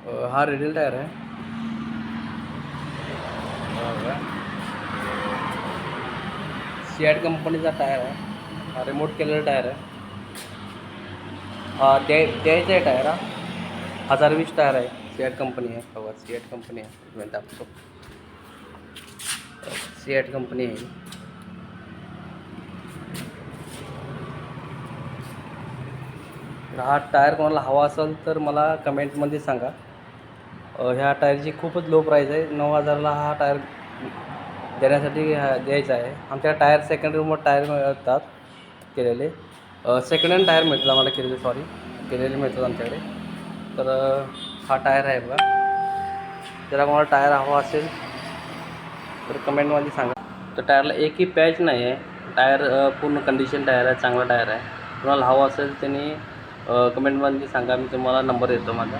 हा radial tyre आहे. सिॲट कंपनीचा टायर आहे. हा रिमोट केलेला टायर आहे. द्यायचा आहे टायर. हा 1020 टायर आहे. सिॲट कंपनी आहे. बघा सिॲट कंपनी आहे. मी दाखवतो. सिॲट कंपनी आहे. हा टायर कोणाला हवा असेल तर मला कमेंटमध्ये सांगा. ह्या टायरची खूपच लो प्राईस आहे. 9000ला हा टायर देण्यासाठी द्यायचा आहे. आमच्या टायर सेकंड रूमवर टायर मिळतात केलेले. सेकंड हँड टायर मिळतात आम्हाला केलेले मिळतात आमच्याकडे. तर हा टायर आहे बघा. जर कोणाला टायर हवा असेल तर कमेंटमध्ये सांगा. तर टायरला एकही पॅच नाही आहे. टायर पूर्ण कंडिशन टायर आहे. चांगला टायर आहे. कोणाला हवा असेल त्यांनी कमेंटमध्ये सांगा. मी तुम्हाला नंबर देतो माझा.